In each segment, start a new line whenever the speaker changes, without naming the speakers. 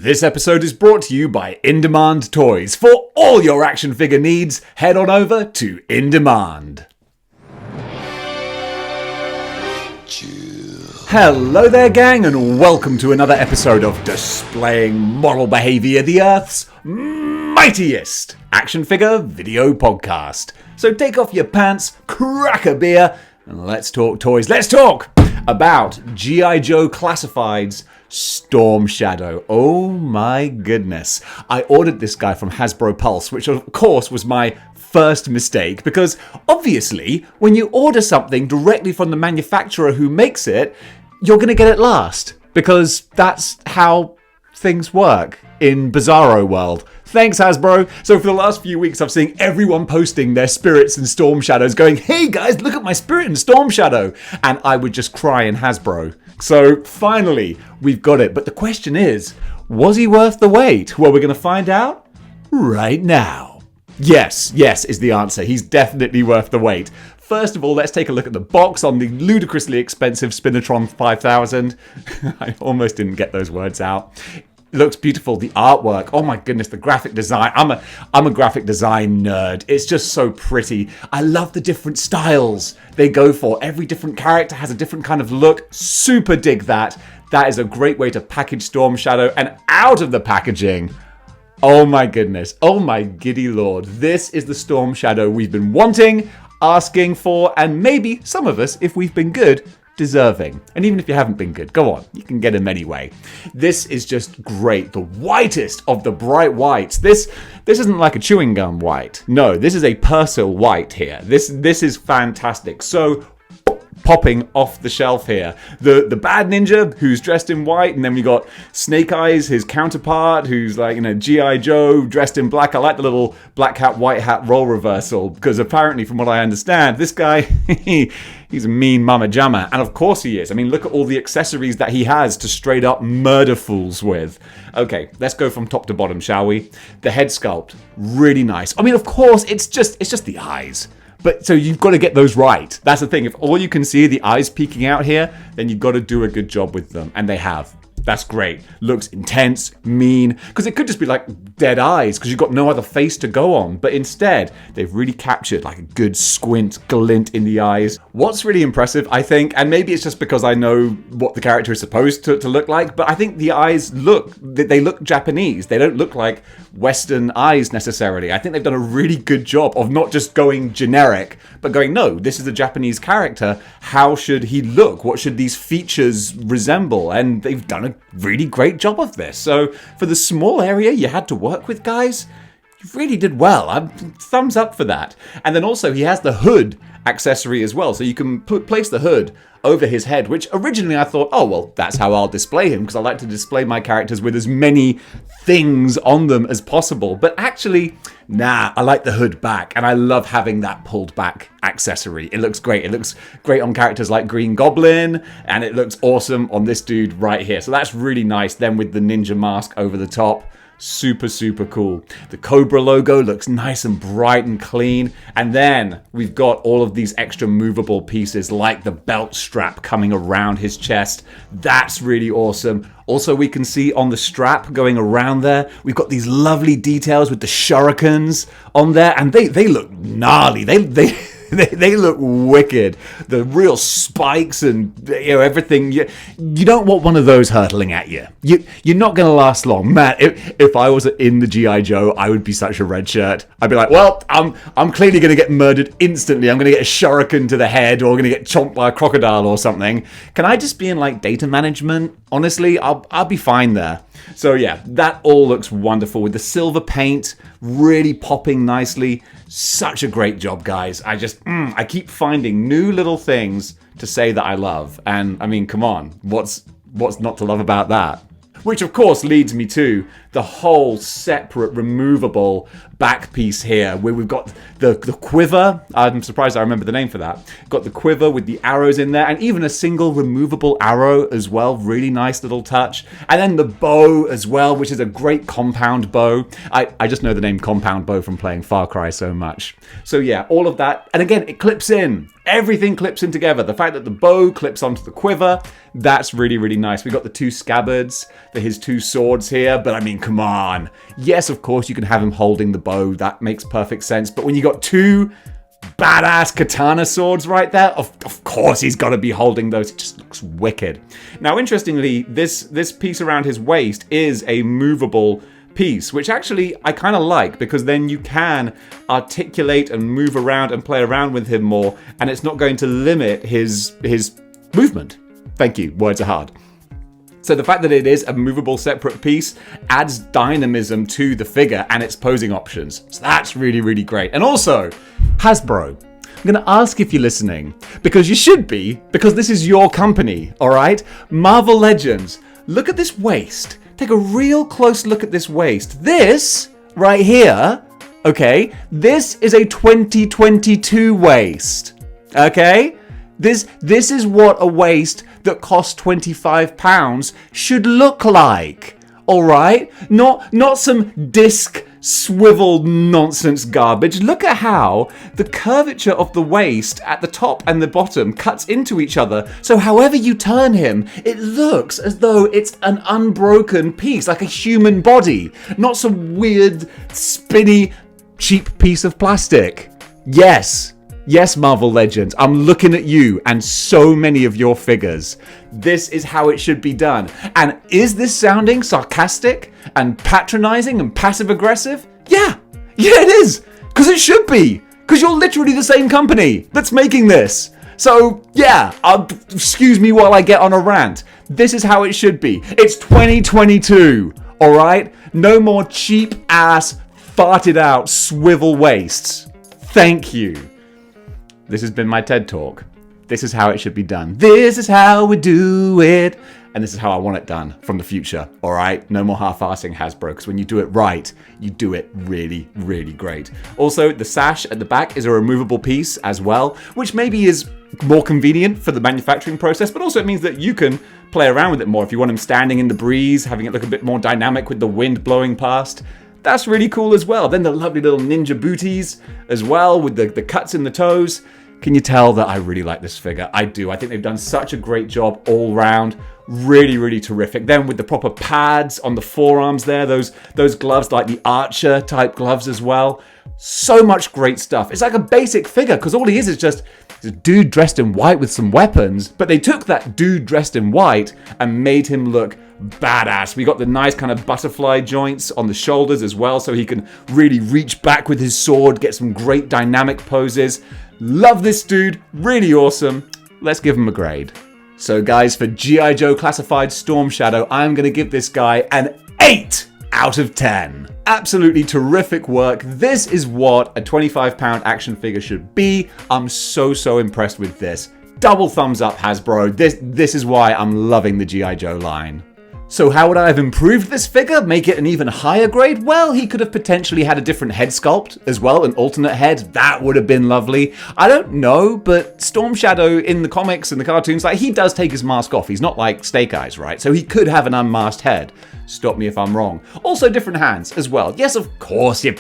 This episode is brought to you by In Demand Toys. For all your action figure needs, head on over to In Demand. Hello there, gang, and welcome to another episode of Displaying Moral Behaviour, the Earth's mightiest action figure video podcast. So take off your pants, crack a beer, and let's talk toys. Let's talk about G.I. Joe Classified's Storm Shadow. Oh my goodness. I ordered this guy from Hasbro Pulse, which of course was my first mistake, because obviously when you order something directly from the manufacturer who makes it, you're going to get it last, because that's how things work in Bizarro world. Thanks, Hasbro. So for the last few weeks, I've seen everyone posting their Spirits and Storm Shadows going, hey guys, look at my Spirit and Storm Shadow. And I would just cry in Hasbro. So finally, we've got it. But the question is, was he worth the wait? Well, we're going to find out right now. Yes is the answer. He's definitely worth the wait. First of all, let's take a look at the box on the ludicrously expensive Spinatron 5000. I almost didn't get those words out. It looks beautiful. The artwork, oh my goodness, the graphic design. I'm a graphic design nerd. It's just so pretty. I love the different styles they go for. Every different character has a different kind of look. Super dig that. That is a great way to package Storm Shadow. And out of the packaging, oh my goodness, oh my giddy lord. This is the Storm Shadow we've been wanting, asking for, and maybe some of us, if we've been good, deserving. And even if you haven't been good, go on, you can get him anyway. This is just great. The whitest of the bright whites. This isn't like a chewing gum white. No, this is a Persil white here. This is fantastic. So popping off the shelf here. The bad ninja who's dressed in white, and then we got Snake Eyes, his counterpart, who's like, G.I. Joe dressed in black. I like the little black hat, white hat role reversal, because apparently, from what I understand, this guy, he's a mean mama jamma. And of course he is. I mean, look at all the accessories that he has to straight up murder fools with. Okay, let's go from top to bottom, shall we? The head sculpt, really nice. I mean, of course, it's just the eyes. But so you've got to get those right. That's the thing. If all you can see are the eyes peeking out here, then you've got to do a good job with them. And they have. That's great. Looks intense, mean. Because it could just be like dead eyes because you've got no other face to go on. But instead, they've really captured like a good squint, glint in the eyes. What's really impressive, I think, and maybe it's just because I know what the character is supposed to look like, but I think the eyes they look Japanese. They don't look like Western eyes necessarily. I think they've done a really good job of not just going generic, but going, no, this is a Japanese character. How should he look? What should these features resemble? And they've done a really great job of this. So for the small area you had to work with, guys, you really did well. Thumbs up for that. And then also he has the hood accessory as well, so you can place the hood over his head, which originally I thought, oh well, that's how I'll display him, because I like to display my characters with as many things on them as possible. But actually, nah, I like the hood back, and I love having that pulled back accessory. It looks great. It looks great on characters like Green Goblin, and it looks awesome on this dude right here. So that's really nice. Then with the ninja mask over the top, super, super cool. The Cobra logo looks nice and bright and clean. And then we've got all of these extra movable pieces like the belt strap coming around his chest. That's really awesome. Also, we can see on the strap going around there, we've got these lovely details with the shurikens on there, and they look gnarly. They look wicked. The real spikes and everything. You don't want one of those hurtling at you. You're not going to last long. Man, if I was in the G.I. Joe, I would be such a red shirt. I'd be like, well, I'm clearly going to get murdered instantly. I'm going to get a shuriken to the head, or I'm going to get chomped by a crocodile or something. Can I just be in like data management? Honestly, I'll be fine there. So yeah, that all looks wonderful with the silver paint really popping nicely. Such a great job, guys. I keep finding new little things to say that I love. And I mean, come on, what's not to love about that? Which of course leads me to the whole separate removable back piece here, where we've got the quiver. I'm surprised I remember the name for that. Got the quiver with the arrows in there, and even a single removable arrow as well. Really nice little touch. And then the bow as well, which is a great compound bow. I just know the name compound bow from playing Far Cry so much. So yeah, all of that. And again, it clips in. everything clips in together. The fact that the bow clips onto the quiver, that's really, really nice. We got the two scabbards for his two swords here, but I mean, come on. Yes, of course, you can have him holding the bow. That makes perfect sense. But when you got two badass katana swords right there, of course he's got to be holding those. It just looks wicked. Now, interestingly, this piece around his waist is a movable piece, which actually I kind of like, because then you can articulate and move around and play around with him more, and it's not going to limit his movement. Thank you, words are hard. So the fact that it is a movable separate piece adds dynamism to the figure and its posing options. So that's really, really great. And also, Hasbro, I'm going to ask if you're listening, because you should be, because this is your company, all right? Marvel Legends, look at this waist. Take a real close look at this waist. This right here, okay, this is a 2022 waist, okay? This is what a waist that costs £25 should look like, all right? Not some disc swivel nonsense garbage. Look at how the curvature of the waist at the top and the bottom cuts into each other. So however you turn him, it looks as though it's an unbroken piece, like a human body, not some weird, spinny, cheap piece of plastic. Yes, Marvel Legends, I'm looking at you and so many of your figures. This is how it should be done. And is this sounding sarcastic and patronizing and passive-aggressive? Yeah, it is. Because it should be. Because you're literally the same company that's making this. So, yeah, excuse me while I get on a rant. This is how it should be. It's 2022, all right? No more cheap-ass, farted-out swivel waists. Thank you. This has been my TED Talk. This is how it should be done. This is how we do it. And this is how I want it done from the future, all right? No more half-assing Hasbro, because when you do it right, you do it really, really great. Also, the sash at the back is a removable piece as well, which maybe is more convenient for the manufacturing process, but also it means that you can play around with it more. If you want them standing in the breeze, having it look a bit more dynamic with the wind blowing past, that's really cool as well. Then the lovely little ninja booties as well with the cuts in the toes. Can you tell that I really like this figure? I do. I think they've done such a great job all round. Really, really terrific. Then with the proper pads on the forearms there, those gloves like the Archer type gloves as well. So much great stuff. It's like a basic figure because all he is just a dude dressed in white with some weapons. But they took that dude dressed in white and made him look badass. We got the nice kind of butterfly joints on the shoulders as well, so he can really reach back with his sword, get some great dynamic poses. Love this dude, really awesome. Let's give him a grade. So guys, for G.I. Joe Classified Storm Shadow, I'm going to give this guy an 8 out of 10. Absolutely terrific work. This is what a £25 action figure should be. I'm so impressed with this. Double thumbs up, Hasbro. This is why I'm loving the G.I. Joe line. So how would I have improved this figure? Make it an even higher grade? Well, he could have potentially had a different head sculpt as well, an alternate head. That would have been lovely. I don't know, but Storm Shadow in the comics and the cartoons, like, he does take his mask off. He's not like Snake Eyes, right? So he could have an unmasked head. Stop me if I'm wrong. Also different hands as well. Yes, of course, you're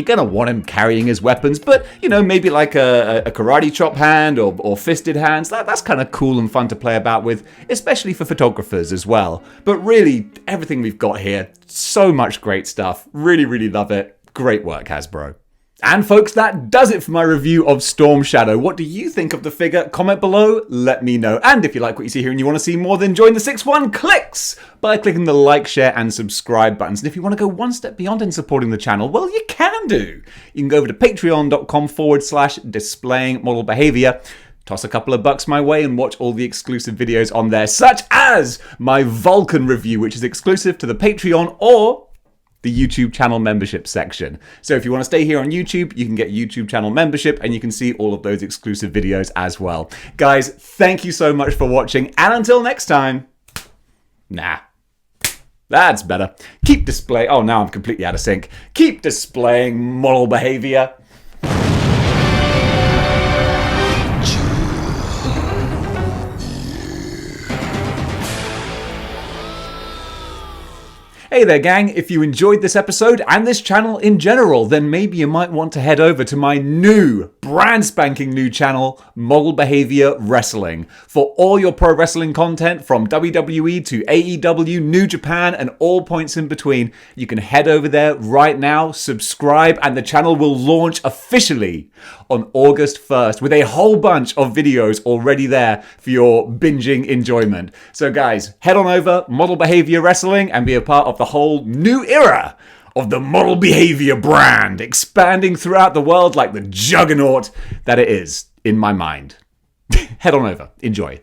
going to want him carrying his weapons, but, you know, maybe like a karate chop hand or fisted hands. That's kind of cool and fun to play about with, especially for photographers as well. But really, everything we've got here, so much great stuff. Really, really love it. Great work, Hasbro. And folks, that does it for my review of Storm Shadow. What do you think of the figure? Comment below, let me know. And if you like what you see here and you want to see more, then join the 6-1 Clicks by clicking the like, share, and subscribe buttons. And if you want to go one step beyond in supporting the channel, well, you can do. You can go over to patreon.com/displaying model behavior. Toss a couple of bucks my way and watch all the exclusive videos on there, such as my Vulcan review, which is exclusive to the Patreon or the YouTube channel membership section. So if you want to stay here on YouTube, you can get YouTube channel membership and you can see all of those exclusive videos as well. Guys, thank you so much for watching, and until next time, that's better. Keep displaying, oh, now I'm completely out of sync. Keep displaying model behavior. Hey there, gang. If you enjoyed this episode and this channel in general, then maybe you might want to head over to my new brand spanking new channel, Model Behaviour Wrestling. For all your pro wrestling content from WWE to AEW, New Japan, and all points in between, you can head over there right now, subscribe, and the channel will launch officially on August 1st with a whole bunch of videos already there for your binging enjoyment. So guys, head on over, Model Behaviour Wrestling, and be a part of the whole new era of the Model Behaviour brand, expanding throughout the world like the juggernaut that it is in my mind. Head on over. Enjoy.